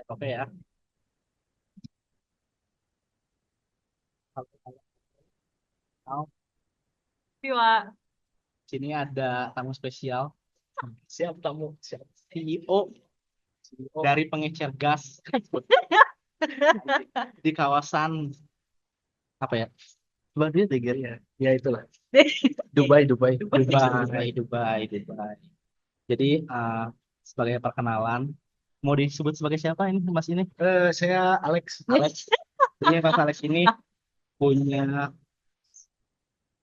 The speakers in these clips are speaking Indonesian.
Oke ya. Halo. Siwa. Sini ada tamu spesial, Siap tamu, siap CEO CEO. dari pengecer gas di kawasan apa ya? Coba dia deh, Gir. Ya, ya itulah. Dubai, Dubai. Dubai. Jadi sebagai perkenalan, mau disebut sebagai siapa ini Mas ini? Saya Alex. Alex. Jadi Mas Alex ini punya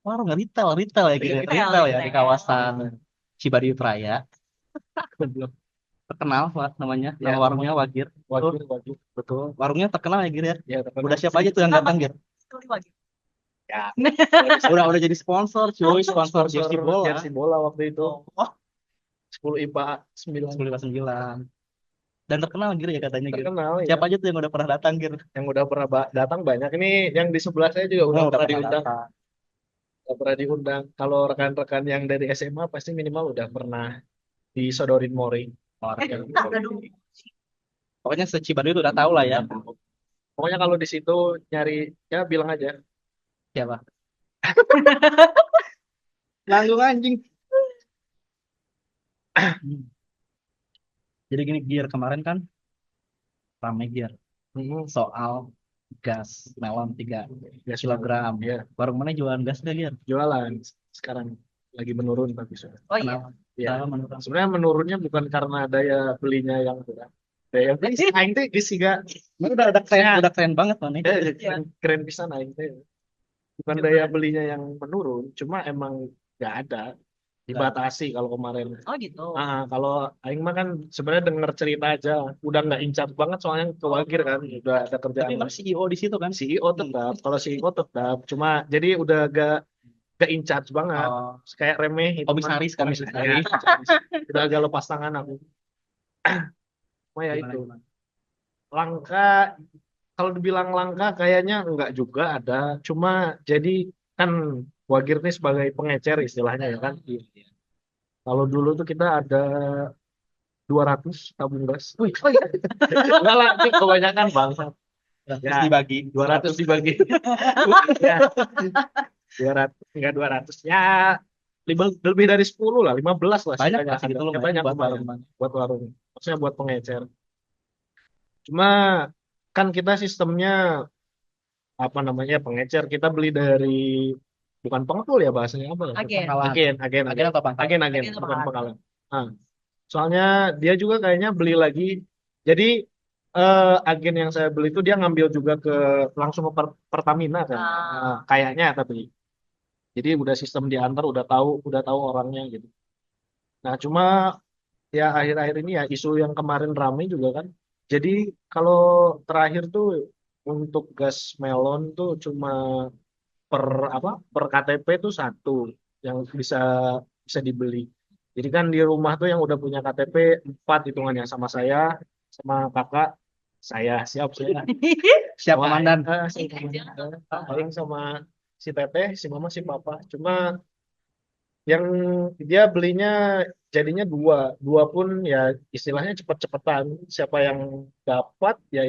warung retail ya gitu, retail ya di kawasan Cibaduyut Raya. Belum. Terkenal namanya, Ya, nama warungnya Wagir. Tuh, wajib, wajib. Betul. warungnya terkenal ya Gir ya. Ya, terkenal. Udah siapa aja tuh yang datang Gir? Ya, Udah jadi sponsor cuy, sponsor jersey bola. jersey bola waktu itu. Oh, 10 IPA 9. 10,9. Dan terkenal Gir ya katanya Gir. Terkenal ya. Siapa aja tuh yang udah pernah datang Gir? Yang udah pernah datang banyak. Ini yang di sebelah saya juga udah Oh, udah pernah pernah diundang. datang. Udah pernah diundang. Kalau rekan-rekan yang dari SMA pasti minimal udah pernah disodorin Mori. Pokoknya se-Cibaduyut udah tahu lah ya. Pokoknya kalau di situ nyari, ya bilang aja. Siapa? Nanggung anjing. Jadi gini Gir, kemarin kan rame Gir Hmm, soal gas melon 3 ya kilogram. ya, Warung mana jualan gas gak Gir? jualan sekarang lagi menurun tapi sudah. Oh iya. Kenapa? Ya, Kenapa menurut? sebenarnya menurunnya bukan karena daya belinya yang kurang. Daya beli sih aing teh geus siga Udah keren banget loh nih. keren, keren pisan aing teh. Bukan daya belinya yang menurun, cuma emang nggak ada, dibatasi kalau kemarin. Oh gitu. Kalau aing mah kan sebenarnya denger cerita aja, udah nggak incat banget soalnya ke Wagir kan, udah ada Tapi kerjaan Mas CEO di situ kan? CEO tetap, kalau CEO tetap, cuma jadi udah gak in charge banget, Oh, kayak remeh itu mah. komisaris, komisaris. Ya, udah agak lepas tangan aku. Cuma ya Gimana, itu gimana? langka, kalau dibilang langka kayaknya enggak juga ada, cuma jadi kan Wagir nih sebagai pengecer istilahnya ya kan. Kalau dulu tuh kita ada 200 tabung gas. Wih, oh iya. Enggak lah, itu kebanyakan bangsa. Terus Ya, dibagi 200 dibagi. Ya, 200 enggak 200 ya, lebih dari 10 lah, 15 lah banyak sisanya lah ada. segitu Ya, lumayan banyak buat lumayan warung. buat warung. Maksudnya buat pengecer. Cuma kan kita sistemnya apa namanya pengecer, kita beli dari bukan pengepul ya bahasanya apa ya? Agen. Pangkalan. Agen atau pangkal? Agen, Agen apa bukan kan? penggalan. Nah, soalnya dia juga kayaknya beli lagi. Jadi agen yang saya beli itu dia ngambil juga ke langsung ke Pertamina kan. Ah, Kayaknya tapi jadi udah sistem diantar, udah tahu orangnya gitu. Nah, cuma ya akhir-akhir ini ya isu yang kemarin rame juga kan. Jadi kalau terakhir tuh untuk gas melon tuh cuma per per KTP tuh satu yang bisa bisa dibeli. Jadi kan di rumah tuh yang udah punya KTP 4 hitungannya, sama saya, sama kakak saya, saya Siap sama komandan. si paling sama si teteh, si mama, si papa. Cuma yang dia belinya jadinya dua, dua pun ya istilahnya cepet-cepetan. Siapa yang dapat ya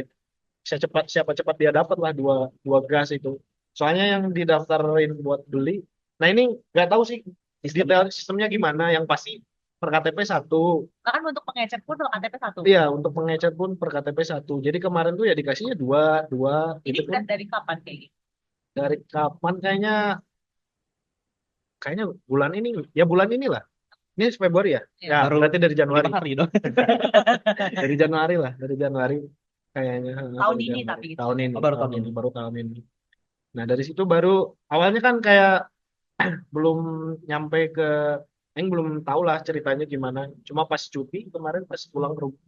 bisa cepat, siapa cepat dia dapat lah dua dua gas itu. Soalnya yang didaftarin buat beli, nah ini nggak tahu sih detail sistemnya gimana. Yang pasti per KTP satu. bahkan untuk pengecek pun kalau KTP satu. Iya, untuk pengecer pun per KTP satu. Jadi kemarin tuh ya dikasihnya dua, dua. Ini Itu pun udah dari kapan kayak gitu? dari kapan, kayaknya bulan ini, ya bulan inilah. Ini Februari ya? Iya. Ya, Baru berarti dari Januari. 5 hari dong. Dari Januari lah, dari Januari kayaknya. Tahun Dari ini Januari. tapi gitu. Tahun ini, Oh, baru tahun tahun ini, ini. baru tahun ini. Nah, dari situ baru awalnya kan kayak belum nyampe ke, yang belum tahu lah ceritanya gimana. Cuma pas cuti kemarin, pas pulang ke rumah,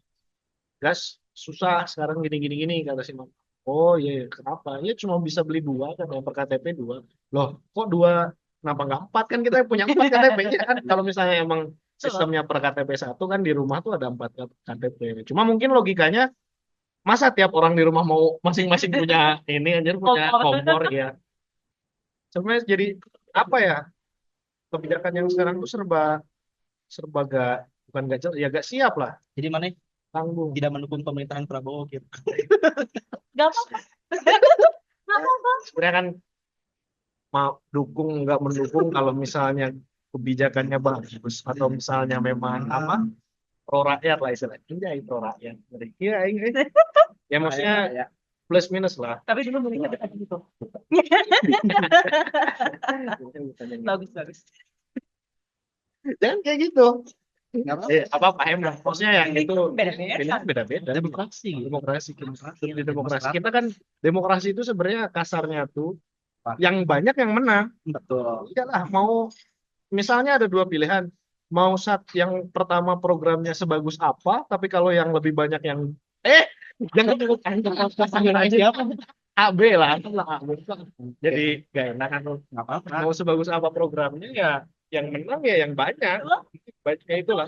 gas susah sekarang gini gini gini kata si mama. Oh iya, iya. Kenapa? Ya cuma bisa beli dua kan, yang per KTP dua. Loh, kok dua? Kenapa nggak empat? Kan kita punya empat KTP-nya kan. Kalau misalnya emang sistemnya per KTP satu kan, di rumah tuh ada empat KTP. Cuma mungkin logikanya, masa tiap orang di rumah mau masing-masing punya ini anjir, punya kompor ya. Sebenarnya jadi apa ya? Kebijakan yang sekarang tuh serba serba gak, bukan gak jelas, ya gak siap lah. Jadi mana? tanggung. tidak mendukung pemerintahan Prabowo gitu. Gak apa-apa. Gak apa-apa. Sebenarnya kan mau dukung nggak mendukung kalau misalnya kebijakannya bagus atau misalnya memang apa pro rakyat lah istilahnya. Anjay, pro rakyat. Iya, ya maksudnya Ya. plus minus lah. Tapi dulu mulainya dekat gitu. Bagus, bagus. Jangan kayak gitu. Nggak apa-apa. Apa paham lah. Maksudnya yang itu Beda-beda. pilihan beda-beda. Demokrasi gitu. Demokrasi Demokrasi. di demokrasi kita kan demokrasi itu sebenarnya kasarnya tuh Pak. yang banyak yang menang. Betul. Iyalah, mau misalnya ada dua pilihan, mau yang pertama programnya sebagus apa, tapi kalau yang lebih banyak yang jangan dulu pasangan aja Siapa? A B lah, A B. Jadi gak enak kan. Nggak apa-apa. Mau sebagus apa programnya ya yang menang ya yang banyak. Banyaknya itulah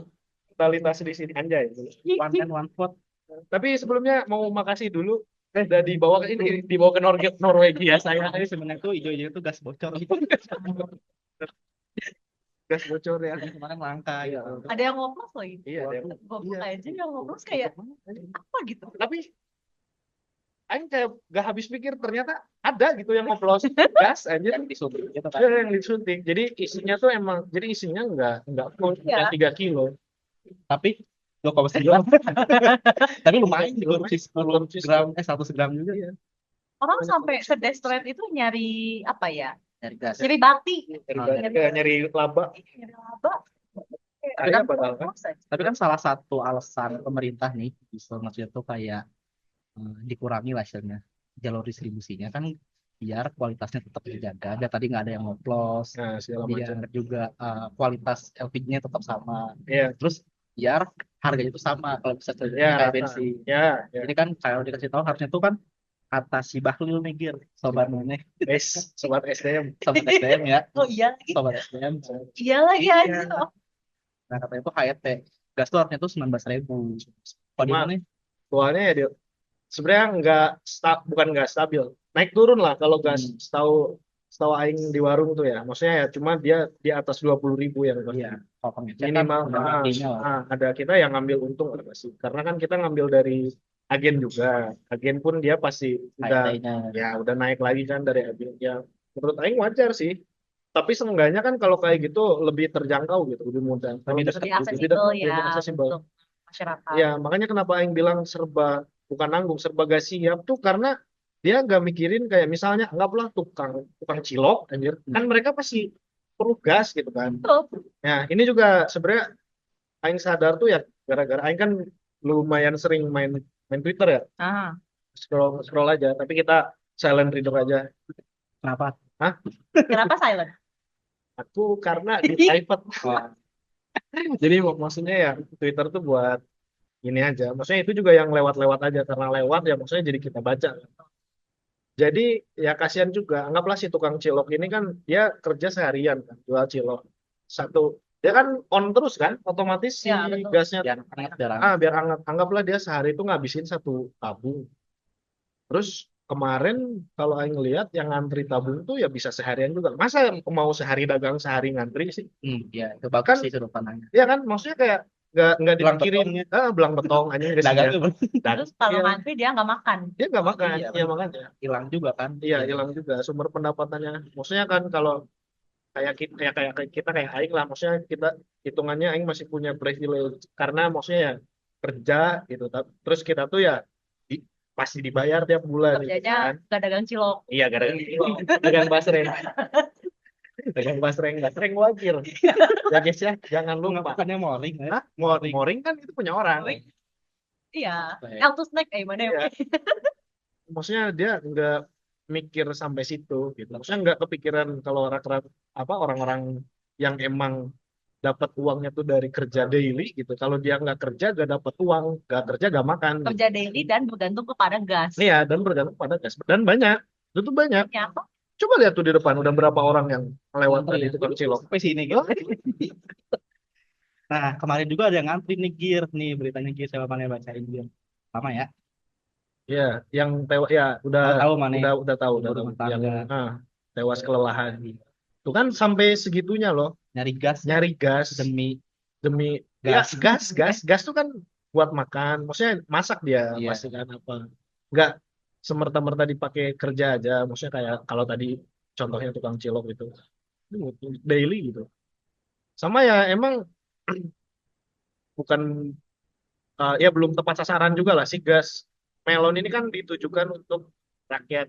totalitas di sini anjay. One man one vote. Tapi sebelumnya mau makasih dulu udah dibawa ke Norwegia saya. Ini sebenarnya tuh hijau-hijau itu gas bocor gitu. Gas bocor ya. Yang kemarin langka Iya. gitu. Ada yang ngoplos lagi. Iya, Goblok aja yang ngoplos kayak apa gitu. tapi Aing kayak gak habis pikir ternyata ada gitu yang ngoplos gas aja tuh Disuntik gitu kan. ada yang disuntik. Jadi isinya tuh emang jadi isinya nggak full Iya. 3 kilo. Tapi 2,9. Tapi lumayan dikorupsi 10 gram, 100 gram juga. Iya. Orang sampai sedesperate itu nyari apa ya? Dari gas. Nyari bakti. Nyari laba. Nyari laba. Ada padahal kan. Tapi kan salah satu alasan pemerintah nih, bisa maksudnya tuh kayak dikurangi lah istilahnya jalur distribusinya kan biar kualitasnya tetap terjaga. Dan tadi nggak ada yang ngoplos, Nah, segala macam. biar juga kualitas LPG-nya tetap sama. Iya. Terus biar harganya itu sama kalau bisa Ya, kayak bensin. ya. Jadi kan kalau dikasih tahu harusnya tuh kan kata si Bahlil nih Gir, sobat Nuneh, Sobat SDM. sobat SDM ya, Oh iya, sobat SDM. iya lagi aja. Nah katanya tuh HET gas tuh harusnya tuh 19.000. Kalau di Cuma- mana? Soalnya ya dia sebenarnya bukan nggak stabil, naik turun lah kalau gas. Setahu Aing di warung tuh ya, maksudnya ya cuma dia di atas 20.000 yang Iya, kalau pengecekan minimal. udah artinya lah. Ada kita yang ngambil untung ada sih, karena kan kita ngambil dari agen juga. Agen pun dia pasti udah HET-nya. udah naik lagi kan dari agen. Ya menurut Aing wajar sih. Tapi seenggaknya kan kalau kayak gitu lebih terjangkau gitu, lebih mudah. Kalau Lebih misalkan Lebih aksesibel ya lebih aksesibel. untuk masyarakat. Ya, makanya kenapa Aing bilang bukan nanggung, serba gak siap tuh karena dia nggak mikirin kayak misalnya anggaplah tukang cilok, anjir. Kan mereka pasti perlu gas gitu kan. Betul. Nah, ini juga sebenarnya Aing sadar tuh ya gara-gara Aing kan lumayan sering main Twitter ya, Ah, scroll aja. Tapi kita silent reader aja. Kenapa? kenapa silent? Aku karena di private. Jadi maksudnya ya Twitter tuh buat ini aja. Maksudnya itu juga yang lewat-lewat aja karena lewat ya maksudnya jadi kita baca. Jadi ya kasihan juga. Anggaplah si tukang cilok ini kan dia kerja seharian kan jual cilok. Dia kan on terus kan, otomatis si Ya, betul. gasnya Biar hangat. biar hangat. Anggaplah dia sehari itu ngabisin 1 tabung. Terus kemarin kalau Aing lihat yang ngantri tabung tuh ya bisa seharian juga. Masa mau sehari dagang sehari ngantri sih? Ya itu bagus Kan- sih sudut pandangnya. Iya kan, maksudnya kayak nggak Belang dipikirin. Belang betong aja nggak Dagang sih. tuh Terus kalau ngantri dia nggak makan. Dia nggak makan, Iya, iya makanya. hilang juga kan. Iya, hilang juga sumber pendapatannya. Maksudnya kan kalau kayak kita kayak Aing lah, maksudnya kita hitungannya Aing masih punya privilege karena maksudnya ya kerja gitu. Terus kita tuh ya pasti dibayar tiap bulan gitu Kerjanya kan. nggak dagang cilok. Iya, gara-gara dagang basreng. Dagang basreng wajir. Ya guys ya, jangan lupa. Bukannya moring ya? Hah? Moring kan itu punya orang. Iya. Baik. L to snack mana ya? Iya. Maksudnya dia nggak mikir sampai situ gitu. Maksudnya nggak kepikiran kalau orang-orang yang emang dapat uangnya tuh dari kerja daily gitu. Kalau dia nggak kerja nggak dapat uang, nggak kerja nggak makan. Gitu. Kerja daily dan bergantung kepada gas. Iya, dan bergantung pada gas. Dan banyak, itu tuh banyak. Ya, apa? Coba lihat tuh di depan udah berapa orang yang lewat Ngantri tadi ya. tukang cilok. Sampai sini gitu. Nah kemarin juga ada yang ngantri nih Gir, nih beritanya Gir, saya mana bacain Gir. Sama ya. Iya, yang tewas ya Tahu mana? udah tahu Ibu rumah yang tangga. tewas kelelahan. Tuh kan sampai segitunya loh, Nyari gas nyari gas demi demi Gas. gas tuh kan buat makan. Maksudnya masak dia Iya. pasti kan apa. Nggak semerta-merta dipakai kerja aja. Maksudnya kayak kalau tadi contohnya tukang cilok gitu. Ini untuk daily gitu. Sama ya emang bukan ya belum tepat sasaran juga lah si gas melon ini kan ditujukan untuk rakyat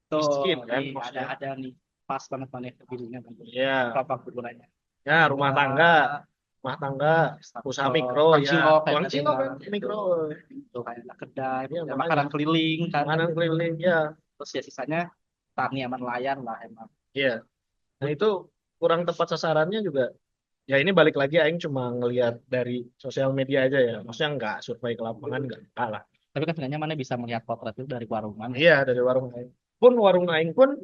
Tuh, miskin kan nih maksudnya. ada nih pas banget mana birunya kan. Ya, Apa kegunaannya? ya rumah tangga, usaha mikro Tukang ya, cilok kayak tukang tadi cilok lah. kan mikro. Tuh kayak ada kedai, Ya ada makanya makanan keliling kan. makanan keliling ya. Terus ya sisanya tani sama nelayan lah emang. Iya. Nah itu kurang tepat sasarannya juga. Ya ini balik lagi Aing cuma ngelihat dari sosial media aja ya. Maksudnya nggak survei ke lapangan nggak kalah. Tapi kan sebenarnya mana bisa melihat potret itu dari warung mana. Iya dari warung Aing. Pun warung Aing pun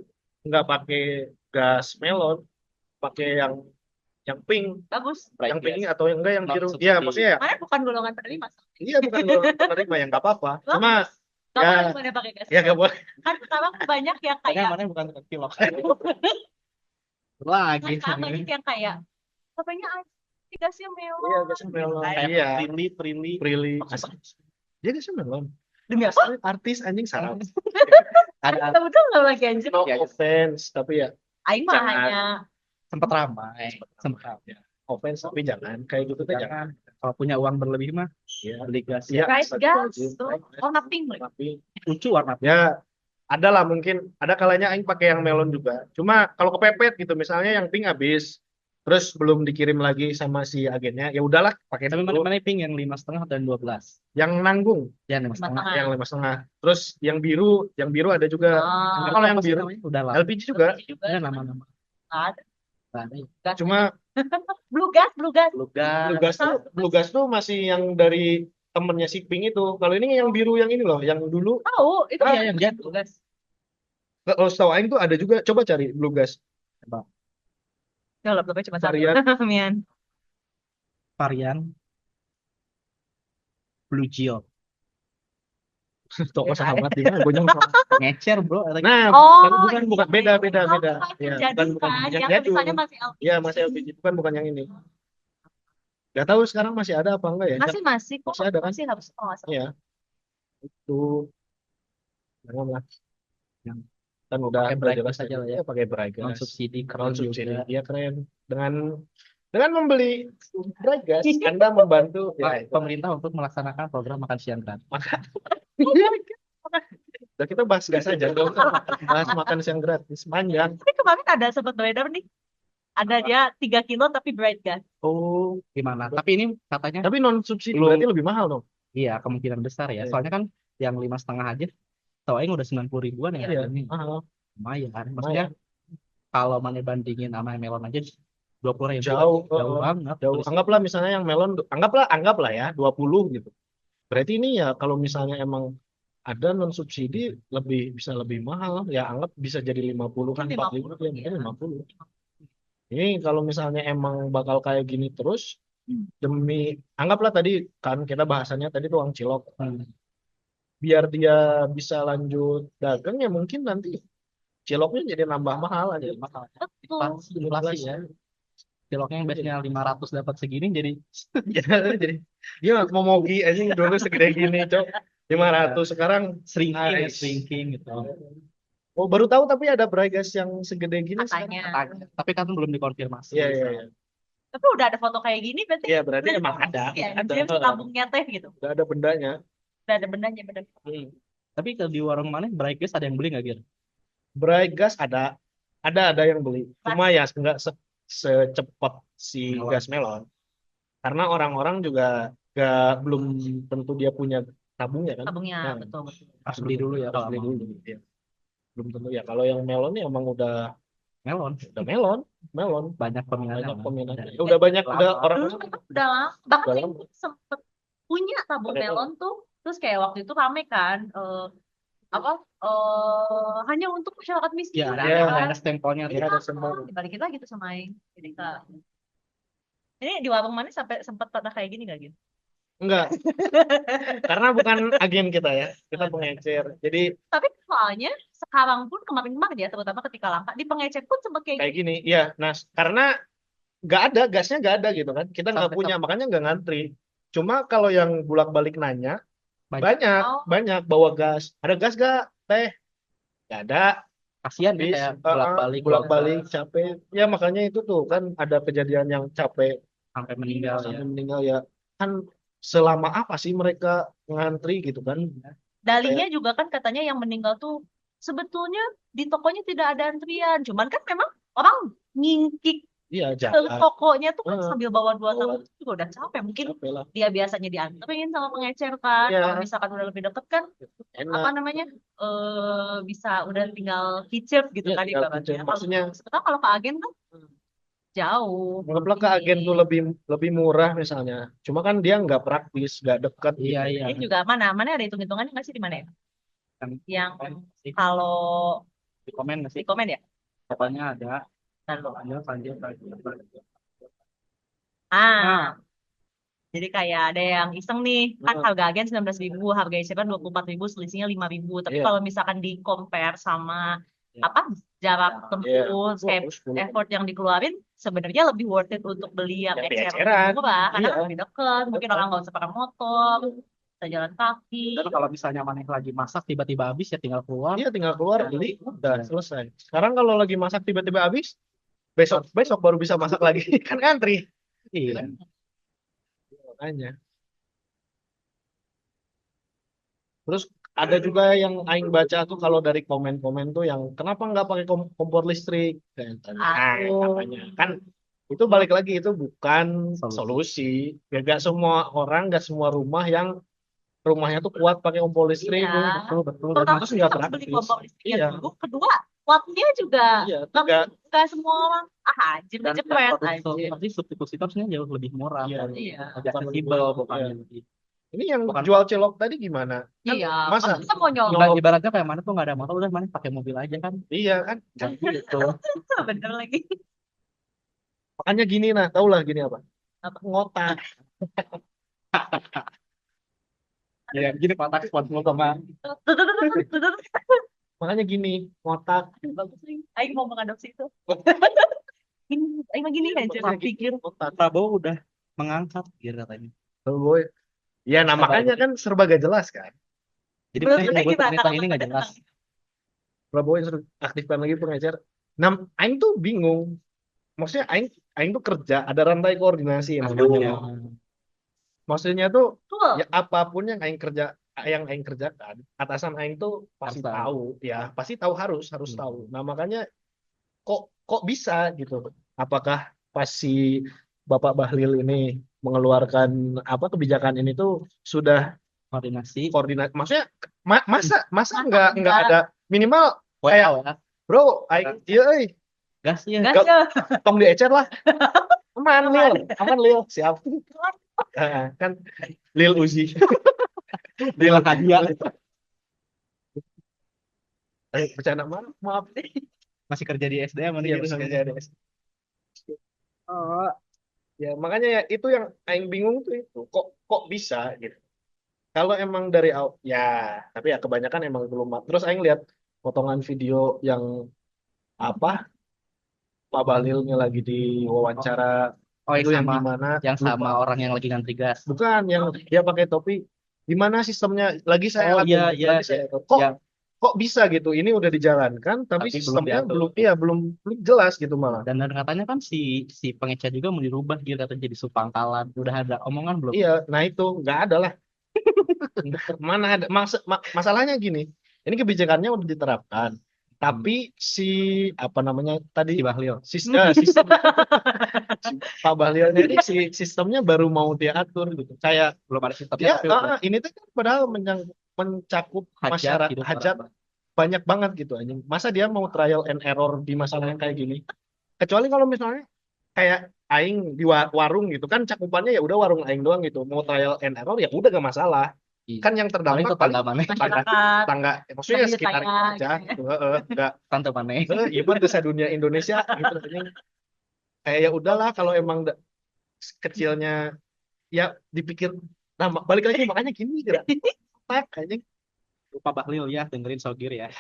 nggak pakai gas melon, pakai yang pink, Bagus. yang Bright pink gas. atau yang enggak yang Non biru. Iya subsidi. maksudnya ya. Mana bukan golongan penerima. Iya bukan penerima yang nggak apa-apa. Cuma Gak ya boleh gimana pakai gas. ya nggak boleh. Kan pertama banyak yang Makanya kayak mana bukan tukang cilok. Lagi. kan banyak yang kayak katanya gasnya Iya melon. gasnya melon. Kayak Iya. Prilly. Prilly. Dia gasnya melon. Demi apa? Asli artis anjing sarap. Ada Betul nggak lagi anjir? No Ya, offense tapi ya Aing mah Jangan. hanya sempat ramai. Sempat. offense tapi jangan kayak gitu tuh jangan. Jangan. Kalau punya uang berlebih mah Iya. beli gas. Iya. bright gas tuh Bright gas. warna pink lagi. Tapi Lucu warna. ya ada lah mungkin ada kalanya aing pakai yang melon juga. Cuma kalau kepepet gitu misalnya yang pink habis terus belum dikirim lagi sama si agennya ya udahlah pakai Tapi dulu. mana pink yang 5,5 dan 12. Yang nanggung Ya 5,5. Matang. yang 5,5. Terus yang biru ada juga. Ah, Kalau yang Apa sih biru namanya? Udah lah. LPG juga. juga. Ya nama-nama. Ada. Nggak ada ya. Gas. Cuma Blue gas. Blue gas tuh masih yang dari temennya si Pink itu. Kalau ini yang biru yang ini loh, yang dulu. Tahu itu Iya yang jatuh gas. Kalau setahu Aing tuh ada juga. Coba cari Blue gas. ya laptopnya cuma satu. Varian. Mian. Varian Blue Geo. Toko sahabat di mana? Gue nyangka. Ngecer bro. Nah, Oh, bukan iya. beda. Ya, Jadi bukan kan yang yang jadul. tulisannya masih LPG. Iya, masih LPG. Bukan yang ini. Gak tahu sekarang masih ada apa enggak ya? Masih kok. Masih ada kan? Masih harus oh, nggak salah. Iya. Itu. Jangan lah. Yang kan udah Pakai bright jelas gas aja lah ya. Pakai bright gas. Non subsidi Non keren subsidi. juga. Iya keren. Dengan membeli bright gas, Anda membantu Pak, pemerintah untuk melaksanakan program makan siang gratis. Udah kita bahas gas aja dong. Bahas makan siang gratis panjang. Tapi kemarin ada sempat beredar nih. Ada dia 3 kilo tapi bright gas. Oh, Gimana? Tapi ini katanya tapi non subsidi Belum. berarti lebih mahal dong. iya kemungkinan besar ya. Iya. Soalnya kan yang 5,5 aja soalnya udah 90 ribuan ya. Iya. harganya. Mahal. Lumayan. Maksudnya kalau mana bandingin sama melon aja 20 ribu. Jauh, Jauh banget. Jauh. Anggaplah misalnya yang melon, anggaplah ya 20 gitu. Berarti ini ya kalau misalnya emang ada non subsidi bisa lebih mahal ya anggap bisa jadi 50 kan 45 ya mungkin 50. Ini kalau misalnya emang bakal kayak gini terus demi anggaplah tadi kan kita bahasannya tadi tukang cilok biar dia bisa lanjut dagang ya mungkin nanti ciloknya jadi nambah mahal aja. Betul. Inflasi ya. Ciloknya yang biasanya 500 dapat segini jadi Jadi dia mau mogi aja dulu segede gini cok 500 sekarang shrinking gitu. oh baru tahu tapi ada bright gas yang segede gini sekarang. Katanya. Tapi kan belum dikonfirmasi. Iya. Tapi udah ada foto kayak gini berarti. Iya berarti Udah emang ada. Iya, Ada. dia tabungnya teh gitu. Udah ada bendanya. Udah ada bendanya bener. Tapi kalau di warung mana bright gas ada yang beli nggak gitu? Bright gas ada yang beli. Cuma ya nggak secepat si Melon. gas melon. Karena orang-orang juga belum tentu dia punya tabungnya kan. Tabungnya Nah, betul. Harus beli dulu ya. Harus kalau beli mau. dulu. Iya. Belum tentu ya. Kalau yang melon nih emang udah Melon melon. banyak peminatnya. Banyak peminatnya. Dari- Ya, udah banyak Lama. udah orang Udah lama. Bahkan Udah saya lama. sempet punya tabung Pakai melon tuh. Terus kayak waktu itu rame kan. Hanya untuk masyarakat miskin. Ya, Iya. ada stempelnya. Iya, ada stempel. Dibalikin lagi tuh sama Aing. Jadi ini di warung mana sampai sempat pernah kayak gini gak gitu? enggak. Karena bukan agen kita ya. Kita pengecer. Jadi Tapi soalnya sekarang pun kemarin-kemarin ya, terutama ketika langka, di pengecer pun sempat kayak kayak gini. gini. Iya, nah karena gasnya nggak ada gitu kan. Kita nggak Sampai punya, makanya nggak ngantri. Cuma kalau yang bolak-balik nanya, Banyak. banyak, Oh, banyak bawa gas. Ada gas gak, Teh? Gak ada. Kasihan ya Bis, kayak bolak-balik kalau bolak-balik capek. Ya makanya itu tuh kan ada kejadian yang capek sampai meninggal ya. sampai meninggal ya. Kan selama apa sih mereka ngantri gitu kan? Kayak, dalihnya juga kan katanya yang meninggal tuh sebetulnya di tokonya tidak ada antrian, cuman kan memang orang ngingkik iya ke jalan. tokonya tuh kan Eh, sambil bawa dua bawa tangan juga udah capek. Mungkin capek lah. dia biasanya dianterin sama pengecer kan. Iya, Kalau misalkan udah lebih deket kan, apa enak. namanya, bisa udah tinggal kicip gitu Iya, kan tinggal ibaratnya. pinjam. Maksudnya, Sebentar kalau ke agen kan jauh. anggaplah ke agen tuh Ini lebih lebih murah misalnya. Cuma kan dia nggak praktis, nggak dekat Iya gitu. iya. ini juga mana ada hitung-hitungannya nggak sih di mana ya? Kan Yang komen sih. kalau Di komen nggak di sih? komen ya. Pokoknya ada Lalu, Ah, ah, jadi kayak ada yang iseng nih, kan Heeh, harga agen 19.000, harga eceran 24.000, selisihnya 5.000. Tapi iya, kalau misalkan di compare sama ya. apa jarak iya. tempuh, Wah, kayak terus 10 effort yang dikeluarin, sebenarnya lebih worth it untuk beli yang yang di eceran lebih eceran. murah, karena Iya, kan lebih dekat. Mungkin orang dekat. nggak usah pakai motor, bisa jalan kaki. Dan kalau misalnya maneh lagi masak tiba-tiba habis ya tinggal keluar. Iya, tinggal keluar Ya, beli, udah ya. selesai. Sekarang kalau lagi masak tiba-tiba habis, besok besok baru bisa masak lagi. Kan ngantri. Iya. Makanya. Terus ada juga yang aing baca tuh kalau dari komen-komen tuh yang kenapa nggak pakai kompor listrik kayak tadi. Nah, Aduh, katanya kan itu balik lagi itu bukan Solusi. solusi. Ya nggak semua orang, nggak semua rumah yang rumahnya tuh kuat pakai kompor listrik. iya. Betul betul. Dan Pertama Terus sih nggak harus beli praktis. kompor listriknya Iya, dulu. Kedua, waktunya juga iya, nggak nggak. nggak semua orang. Ah, anjir, dan jepret produk anjir. seperti substitusi itu harusnya jauh lebih murah Iya, dan Iya. lebih bukan lebih aksesibel murah. bukan Iya. lebih Ini yang bukan jual celok tadi gimana? Kan Iya, masa masa kita mau nyolong? nyolok? ibaratnya kayak mana tuh nggak ada motor udah mana pakai mobil aja kan. Iya kan? Dan gitu. Bener lagi. Makanya gini nah, tau lah gini apa? Apa? Ngotak. Ya gini kontak sponsor sama Makanya gini, ngotak. Bagus nih. Aing mau mengadopsi itu. Gini, Aing mah gini aja. Makanya gini, pikir ngotak. Prabowo udah mengangkat gitu katanya. Oh, boy. Ya, nah Coba makanya ini. kan serba gak jelas kan. Jadi Menurut saya kita menyebut gimana pemerintah kalau ini nggak pendapat jelas. tentang Prabowo yang suruh aktifkan lagi pengecer. Nah, Aing tuh bingung. Maksudnya Aing tuh kerja, ada rantai koordinasi namanya. Ya, Maksudnya tuh itu? ya apapun yang Aing kerjakan, atasan Aing tuh pasti harus tahu. tahu, ya pasti tahu harus tahu. Nah makanya kok bisa gitu? Apakah pas si Bapak Bahlil ini mengeluarkan apa kebijakan ini tuh sudah Koordinasi. koordinat? Maksudnya masa Masa nggak enggak? ada minimal kayak WA ya. bro, Aing iya Gas ya. Gas Gak- ya. tong diecer lah, aman Lil, siap. Kan Lil Uzi, Bilang hadiah. bercanda maaf. Masih kerja di SDM mana Iya, gitu. masih kerja ADS. Oh, ya makanya ya itu yang Aing bingung tuh itu kok bisa gitu. Kalau emang dari awal ya, tapi ya kebanyakan emang belum. Terus Aing lihat potongan video yang apa Pak Bahlilnya lagi diwawancara Oh itu yang sama gimana yang lupa. sama orang yang lagi ngantri gas. Bukan yang dia pakai topi. Gimana sistemnya? Lagi saya Oh atur, iya iya lagi saya atur. Kok ya, kok bisa gitu? Ini udah dijalankan, tapi tapi belum sistemnya diatur. belum, iya belum jelas gitu malah. Dan katanya kan si pengecer juga mau dirubah gitu katanya jadi subpangkalan. Udah ada omongan belum? Iya, nah itu nggak ada lah. Mana ada masalahnya gini. Ini kebijakannya udah diterapkan, tapi si apa namanya tadi Si Bahlil. sistem si Pak Bahlilnya ini sistemnya baru mau dia atur gitu. Kayak Belum ada sistemnya dia tapi udah ini tuh kan padahal mencakup hajat masyarakat gitu. hajat banyak banget gitu anjing. Masa dia mau trial and error di masalah yang kayak gini? Kecuali kalau misalnya kayak aing di warung gitu kan cakupannya ya udah warung aing doang gitu. Mau trial and error ya udah gak masalah. Iya. Kan yang Paling terdampak tetangga mana? Masyarakat tangga maksudnya yang sekitar ditanya aja gitu ya. gitu. Enggak Tante mana? iya mah desa dunia Indonesia gitu anjing. Kayak ya udahlah kalau emang kecilnya ya dipikir nah balik lagi makanya gini gitu. Tak anjing. Lupa Bahlil ya dengerin Sogir ya.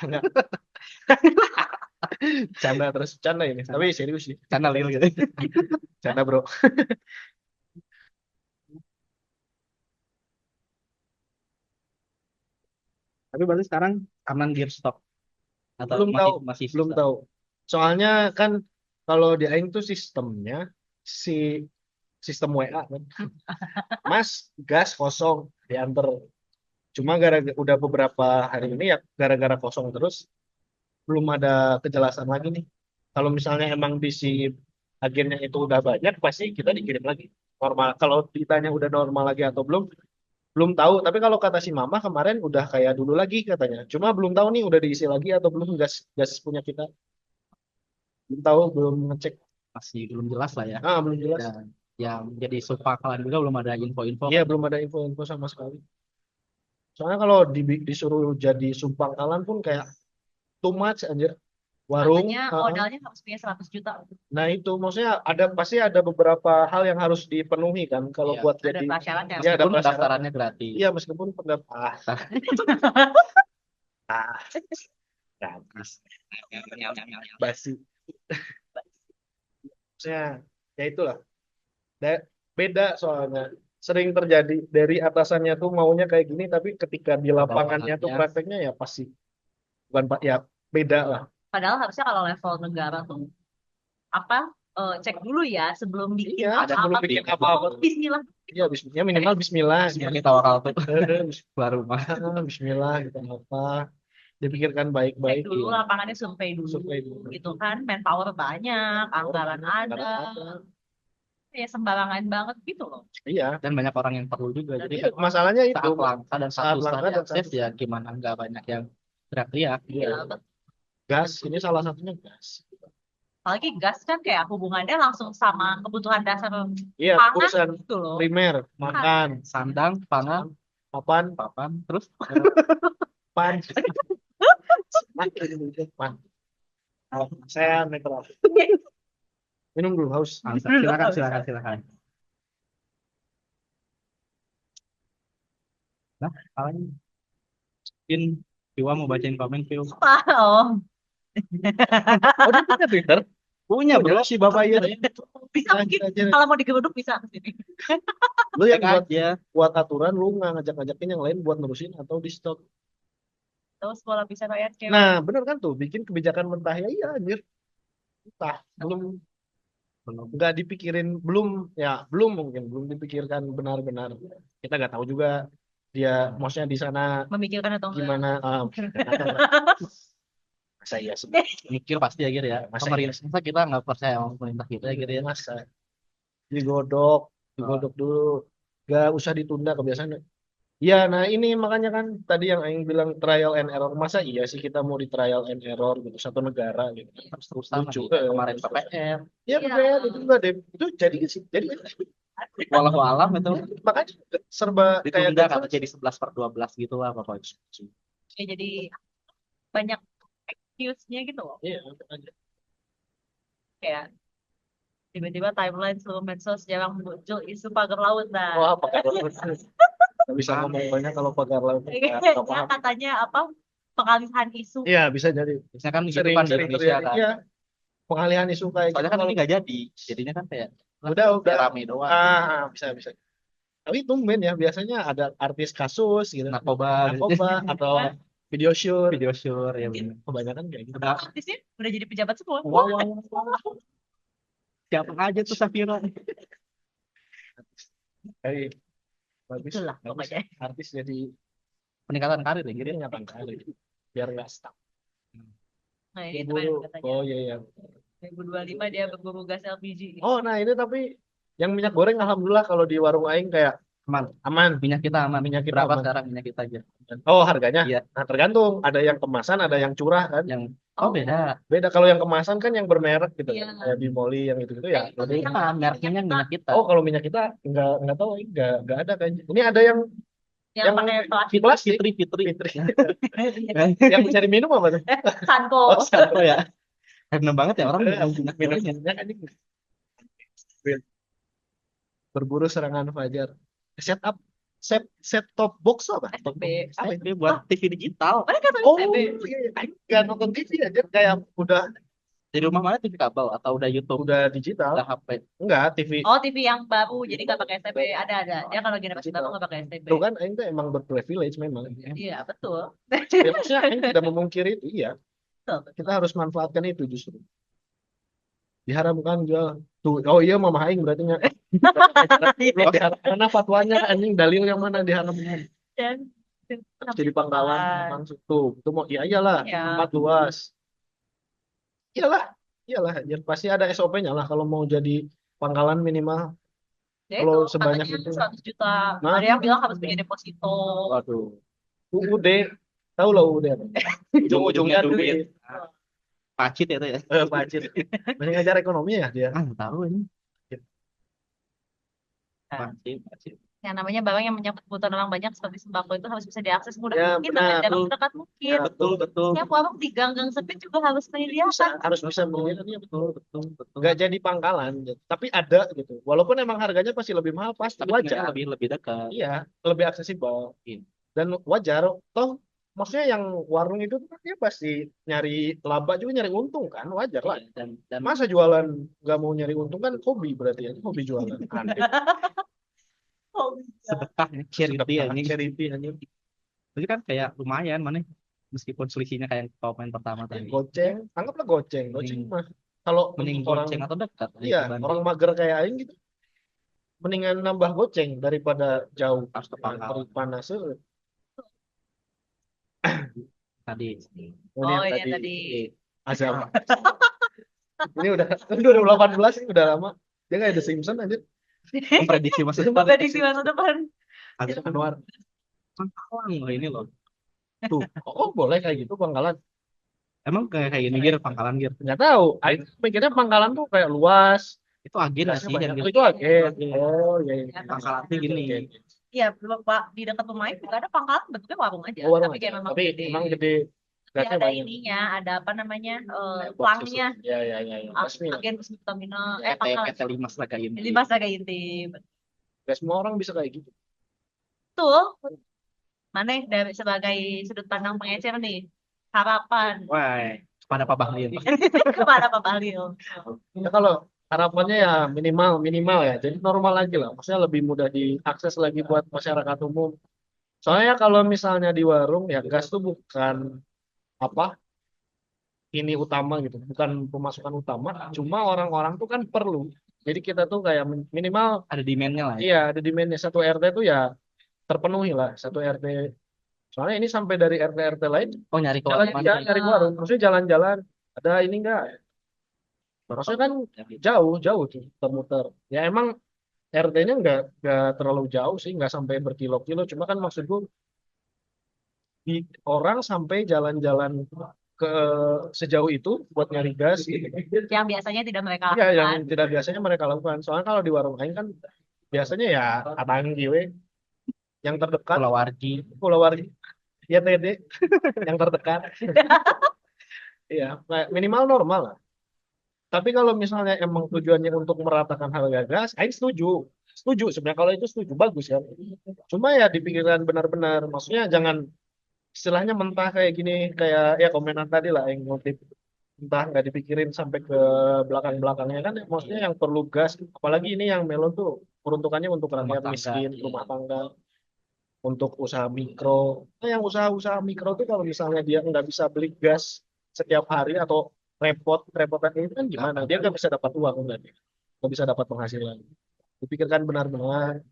Canda terus canda ini tapi serius sih Channel Lil gitu. canda bro Tapi berarti sekarang aman gear stock atau Belum masih tahu, masih belum susah? tahu. Soalnya kan kalau di Aing tuh sistemnya si sistem WA kan. Mas, gas kosong diantar. Cuma gara-gara udah beberapa hari ini ya gara-gara kosong terus belum ada kejelasan lagi nih. Kalau misalnya emang di si agennya itu udah banyak pasti kita dikirim lagi. Normal. Kalau ditanya udah normal lagi atau belum, belum tahu. Tapi kalau kata si Mama kemarin udah kayak dulu lagi katanya. Cuma belum tahu nih udah diisi lagi atau belum gas gas punya kita. Belum tahu, belum ngecek. Masih belum jelas lah ya. Belum jelas. Dan yang jadi subpakalan juga belum ada info-info Iya, kan. belum ada info-info sama sekali. Soalnya kalau disuruh jadi subbangkalan pun kayak too much anjir. Warung, Katanya modalnya harus punya 100 juta. nah itu maksudnya pasti ada beberapa hal yang harus dipenuhi kan kalau Iya. buat Ada jadi prasyaratnya. ya ada Meskipun prasyarat. pendaftarannya gratis. Iya meskipun gratis basi. Maksudnya ya itulah. Beda soalnya sering terjadi dari atasannya tuh maunya kayak gini tapi ketika di lapangannya tuh lapangannya. prakteknya ya pasti bukan ya beda lah. Padahal harusnya kalau level negara tuh apa cek dulu ya sebelum bikin Iya, Ada sebelum apa-apa bikin tuh apa-apa. ngomong Bismillah. Iya, ya minimal Bismillah. Sebagai tawakal tuh baru mah. Bismillah gitu apa. Dipikirkan Cek baik-baik. dulu Iya. lapangannya, survei dulu Survei dulu. gitu kan, manpower banyak, anggaran ada, ya sembarangan banget gitu loh. Iya. Dan banyak orang yang perlu juga. Dan Jadi Iya, masalahnya itu saat langka dan saat susah langka dan diakses saat ya gimana nggak banyak yang teriak-teriak. ya Iya. Gas ini salah satunya gas. apalagi gas kan kayak hubungannya langsung sama kebutuhan dasar Iya, pangan urusan gitu loh. primer, makan, Sandang, pangan, papan, papan, terus pan, pan. Saya netral. Minum dulu haus. silakan silakan silakan. Nah, paling mungkin Piwa mau bacain komen Piwa. Oh, Oh, dia punya Twitter? Punya bro si Bapak iya. bisa mungkin kalau mau digeruduk bisa ke sini. Lu yang Cek aja. buat aturan lu nggak ngajak-ngajakin yang lain buat nerusin atau di stop. Terus kalau bisa rakyat cewek. Nah, bener kan tuh bikin kebijakan mentah ya iya anjir. Entah, belum nggak dipikirin belum mungkin belum dipikirkan benar-benar. Kita nggak tahu juga dia maksudnya di sana Memikirkan atau enggak? gimana masa iya sih Mikir pasti ya gitu ya. Masa Pemerintah masa kita nggak percaya sama pemerintah kita gitu ya. masa digodok dulu nggak usah ditunda kebiasaan. Ya, nah ini makanya kan tadi yang Aing bilang trial and error. Masa iya sih kita mau di trial and error gitu satu negara gitu. Terus-terusan Lucu. kayak kemarin PPR. Ya, PPR itu juga deh. Itu jadi sih. Jadi Walau alam itu makanya serba kayak ditunda gitu. kata jadi 11/12 gitu lah pokoknya. Ya, jadi banyak excuse-nya gitu loh. Iya, makanya. Kayak tiba-tiba timeline seluruh medsos jarang muncul isu pagar laut. Nah, Wah, pagar laut. Nggak bisa ngomong banyak kalau pagar laut. kayaknya katanya apa pengalihan isu. Iya, bisa jadi. Biasanya kan gitu Sering kan di sering Indonesia terjadi. kan. Iya. Pengalihan isu kayak Soalnya gitu kan ini nggak jadi. Jadinya kan kayak udah rame doang. bisa. Tapi tumben ya, biasanya ada artis kasus gitu. Narkoba Atau video shoot. video shoot ya benar. Kebanyakan kayak gitu. Udah Artisnya udah jadi pejabat semua. wow. Siapa aja tuh Safira. Kayak bagus. Itulah Bagus. pokoknya. Artis jadi Peningkatan karir ya gitu. dia nyata kali. Biar nggak stuck. Nah, ini Berburu. tren katanya. Oh iya. 2025 dia berburu gas LPG. Oh, nah ini tapi yang minyak goreng alhamdulillah kalau di warung aing kayak aman. Minyak kita aman. Minyak kita Berapa aman. sekarang minyak kita aja? Oh, harganya? Iya. Nah, tergantung. Ada yang kemasan, ada yang curah kan. Yang beda. Beda kalau yang kemasan kan yang bermerek gitu. Iya. Kayak Bimoli yang itu ya. Tapi Sama mereknya minyak kita. Oh, kalau minyak kita nggak tahu, nggak ada kayaknya. Ini ada yang yang pakai plastik. plastik. Fitri. Yang mencari minum apa tuh? Sanko. Oh, satu ya. Enak banget ya orang minyak Minum gorengnya. minyak anjing. Berburu serangan fajar. Setup set top box apa? STB. Apa itu buat TV digital. Mana kata Oh, STB? iya. Nggak nonton TV aja kayak udah Di rumah mana TV kabel atau udah YouTube, Udah digital. udah HP? Enggak, TV Oh, TV yang baru, jadi nggak pakai STB. Ada. Dia kalau generasi baru digital. nggak pakai STB. Itu kan Aing tuh emang berprivilege memang. Iya, betul. Ya, maksudnya Aing tidak memungkiri itu, iya. Betul, betul. Kita harus manfaatkan itu justru. Diharamkan jual. Tuh, oh iya Mama Aing berarti nggak. Belum diharamkan. Karena fatwanya anjing dalil yang mana diharamkan. Dan Terus jadi pangkalan langsung tuh. Itu mau iya iyalah, Iya. tempat luas. Iyalah, iyalah. Ya, pasti ada SOP-nya lah kalau mau jadi pangkalan minimal. Ya Kalau itu sebanyak katanya itu. 100 juta. Nah. Ada yang bilang harus punya deposito. Waduh. UUD, tahu lah UUD. Ujung-ujungnya duit. Pacit itu ya. Pacit. Banyak ngajar ekonomi ya dia. Ah, nggak tahu ini. Nah, Pacit. yang namanya barang yang menyangkut kebutuhan orang banyak seperti sembako itu harus bisa diakses mudah Ya, mungkin benar. dan dalam dekat mungkin. Ya, Betul. Tiap warung di gang-gang sempit juga harus menyediakan. Harus bisa melihat. Betul. Nggak jadi pangkalan, tapi ada gitu. Walaupun emang harganya pasti lebih mahal, pasti Tapi wajar. lebih dekat. Iya, lebih aksesibel. Iya. Dan wajar. Toh, maksudnya yang warung itu tuh dia pasti nyari laba juga nyari untung kan, wajar lah. Iya, dan Masa jualan nggak mau nyari untung kan hobi berarti ya, hobi jualan. Aneh. sedekah ya, charity ya ini. Charity hanya Tapi kan kayak lumayan mana meskipun selisihnya kayak komen pertama tadi. goceng, anggaplah goceng Mending- mah. Kalau Mending orang goceng atau dekat iya, dibanding orang mager kayak aing gitu, mendingan nambah goceng daripada jauh harus ke pangkalan panas. tadi. Ini Oh, yang ini tadi. Azam. Ini udah 2018 ini udah lama. Dia kayak The Simpsons aja. Memprediksi masa depan. Prediksi masa depan. Ada Anwar. pangkalan loh ini loh. Tuh, oh boleh kayak gitu pangkalan. Emang kayak gini gir pangkalan gir. Nggak tahu. Aing mikirnya pangkalan tuh kayak luas. Itu agen nggak Gasnya sih banyak. yang Oh, gitu? itu agen. Oh iya. Iya. Pangkalan tuh gini. Oke. Iya, Pak, di dekat rumah itu juga ada pangkalan bentuknya warung aja. Oh, warung Tapi aja. kayak memang Tapi gede. emang gede. Tapi Gasnya ada banyak. ininya, ada apa namanya, Box pelangnya. khusus. Iya. Resmi lah. Agen resmi Pertamina, PT pangkalan. PT 5 Seragam ini. Jadi masa kayak intip. Gak semua orang bisa kayak gitu. Betul. Mana dari sebagai sudut pandang pengecer nih, harapan Wah, kepada Pak Bahlil. kepada Pak Bahlil. Ya kalau harapannya ya minimal ya. Jadi normal lagi lah. Maksudnya lebih mudah diakses lagi buat masyarakat umum. Soalnya kalau misalnya di warung ya gas tuh bukan apa ini utama gitu, bukan pemasukan utama. Cuma orang-orang tuh kan perlu. Jadi kita tuh kayak minimal Ada demand-nya lah ya. iya ada demandnya satu RT tuh ya terpenuhi lah satu RT. Soalnya ini sampai dari RT-RT lain Oh, nyari ke jalan mana? nyari warung. Maksudnya jalan-jalan ada ini enggak? Maksudnya kan jauh tuh muter-muter. Ya emang RT-nya nggak terlalu jauh sih, nggak sampai berkilo-kilo. Cuma kan maksudku di orang sampai jalan-jalan ke sejauh itu buat nyari gas gitu. Yang biasanya tidak mereka Iya, yang lakukan. tidak biasanya mereka lakukan. Soalnya kalau di warung lain kan biasanya ya Atanggi we yang terdekat Pulau Warji. Pulau Wargi. Ya TD yang terdekat. Iya, kayak minimal normal lah. Tapi kalau misalnya emang tujuannya untuk meratakan harga gas, Aing setuju. Setuju sebenarnya kalau itu setuju bagus ya. Cuma ya dipikirkan benar-benar. Maksudnya jangan istilahnya mentah kayak gini kayak ya komenan tadi lah yang ngutip entah nggak dipikirin sampai ke belakang-belakangnya kan maksudnya yang perlu gas apalagi ini yang melon tuh peruntukannya untuk rakyat tangga. miskin rumah tangga untuk usaha mikro. Nah, yang usaha-usaha mikro tuh kalau misalnya dia nggak bisa beli gas setiap hari atau repotan ini kan gimana? Dia nggak bisa dapat uang berarti, nggak bisa dapat penghasilan. Dipikirkan benar-benar.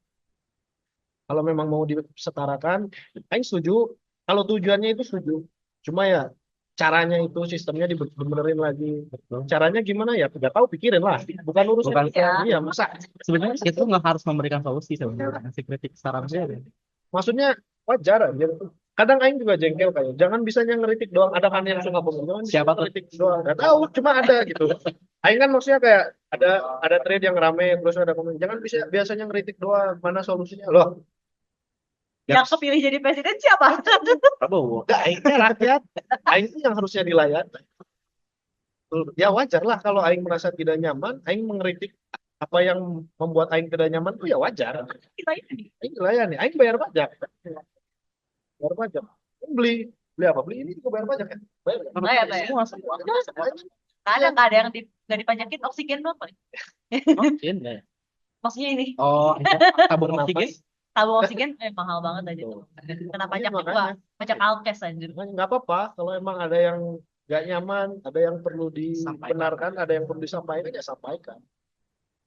Kalau memang mau disetarakan, Aing setuju. Kalau tujuannya itu setuju. Cuma ya caranya itu sistemnya dibenerin lagi. Betul. Caranya gimana ya? Nggak tahu, pikirin lah. Bukan urusan Bukan. kita. Iya, masa Sebenarnya itu nggak harus memberikan solusi sebenarnya. Ngasih kritik saran saja. maksudnya wajar aja. Kadang Aing juga jengkel kayak, jangan bisanya ngeritik doang. Ada kan yang suka ngomong, jangan bisa Siapa tuh? ngeritik doang. Nggak tahu, cuma ada gitu. Aing kan maksudnya kayak ada thread yang rame terus ada komen, jangan bisa biasanya ngeritik doang. Mana solusinya? Loh, Yang kepilih jadi presiden siapa? Prabowo. enggak, Aingnya rakyat. Aing itu yang harusnya dilayani. Ya wajar lah kalau Aing merasa tidak nyaman, Aing mengkritik apa yang membuat Aing tidak nyaman itu ya wajar. Kita ini. Aing dilayani, Aing bayar pajak. Bayar pajak. Aing beli apa? Beli ini juga bayar pajak kan? Bayar. Bayar. Semua. Semua. Nggak ada yang nggak dipajakin oksigen doang paling. Oh, iya enggak ya? Maksudnya ini Oh, itu tabung Bernapas. oksigen. tabung oksigen mahal banget aja tuh. Kena Iya, pajak makanya. gua, pajak alkes anjir. Nggak apa-apa kalau emang ada yang nggak nyaman, ada yang perlu dibenarkan, ada yang perlu disampaikan, ya sampaikan,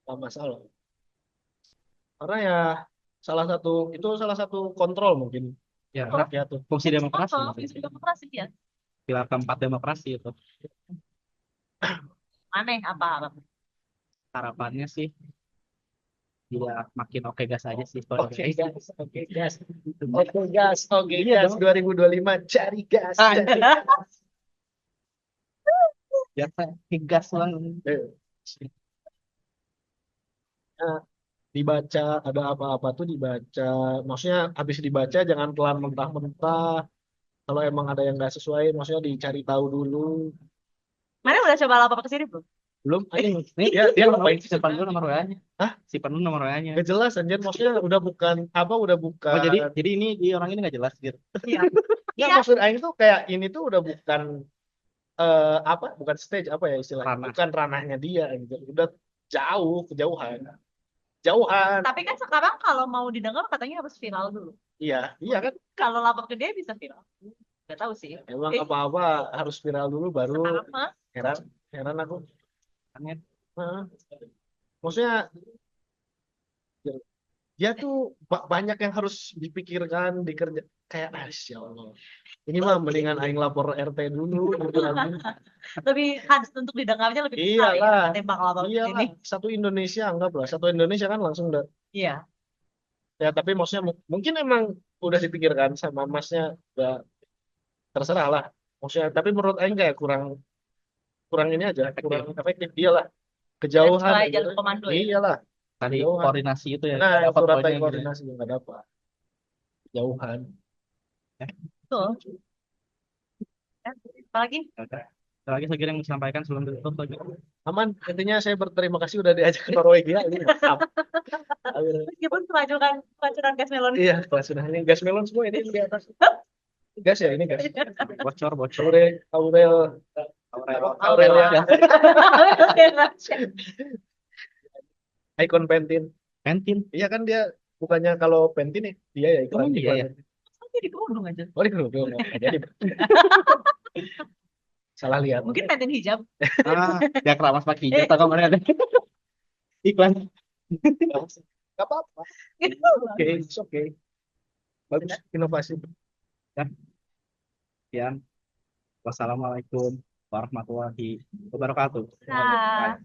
nggak masalah. Karena ya salah satu kontrol mungkin Ya, rakyat tuh. fungsi demokrasi. Oh, fungsi demokrasi ya. Pilar keempat demokrasi itu. Aneh apa? Harapannya sih ya makin oke gas aja sih. Oke gas, oke gas, oke gas, oke Iya gas. dong. 2025 cari gas. Ah, cari iya. gas. Biasa gas lah. Eh, nah, dibaca ada apa-apa tuh dibaca. Maksudnya habis dibaca jangan telan mentah-mentah. Kalau emang ada yang nggak sesuai, maksudnya dicari tahu dulu. Mana udah coba lapor ke sini belum? Belum, ini Nih, dia ngapain sih? simpan dulu nomor WA-nya. Hah? Simpan dulu nomor WA-nya. Gak jelas anjir, maksudnya udah bukan udah bukan. Oh, jadi ini di orang ini nggak jelas gitu. Iya. Nggak, Iya. maksud Aing tuh kayak ini tuh udah bukan bukan stage apa ya istilahnya, Ranah. bukan ranahnya dia gitu. Udah kejauhan. Jauhan. Tapi kan sekarang kalau mau didengar katanya harus viral dulu. Iya, iya kan. Kalau lapor ke dia bisa viral. Gak tahu sih. Emang apa-apa harus viral dulu baru. Sekarang mah Heran aku. Makanya Heeh. Maksudnya dia tuh banyak yang harus dipikirkan, dikerja kayak ya Allah. Ini mah mendingan aing lapor RT dulu gitu anjing. lebih harus untuk didengarnya lebih besar ya Iyalah. ketimbang lapor ke Iyalah, sini. satu Indonesia anggaplah, satu Indonesia kan langsung udah. Iya. Ya tapi maksudnya mungkin emang udah dipikirkan sama masnya, udah terserah lah. Maksudnya tapi menurut aing kayak kurang kurang ini aja, kurang efektif. Iyalah, kejauhan. Sesuai jalur komando ya. Iyalah. tadi Jauhan. koordinasi itu ya. Nah, dapat surat poinnya gitu. koordinasi yang nggak dapat. Jauhan. Betul. Ya, apalagi Oke. Ada lagi saya kira yang disampaikan sebelum ditutup lagi. Aman, intinya saya berterima kasih udah diajak ke Norwegia. Ini mantap. meskipun keracunan gas melon Iya, kelas sudah ini gas melon semua ini di atas. Gas ya ini gas. Bocor. Aurel ya. Icon Pentin. Pentin. Iya kan dia bukannya kalau Pentin ya dia ya iklan. Oh, iya ya. jadi kerudung aja. Oh, di kerudung. Jadi salah lihat. Mungkin pentin hijab. Ya keramas pakai hijau atau kemarin ada iklan. Gak apa-apa. Oke, it's okay. Bagus inovasi. Sekian. Wassalamualaikum warahmatullahi wabarakatuh. Nah.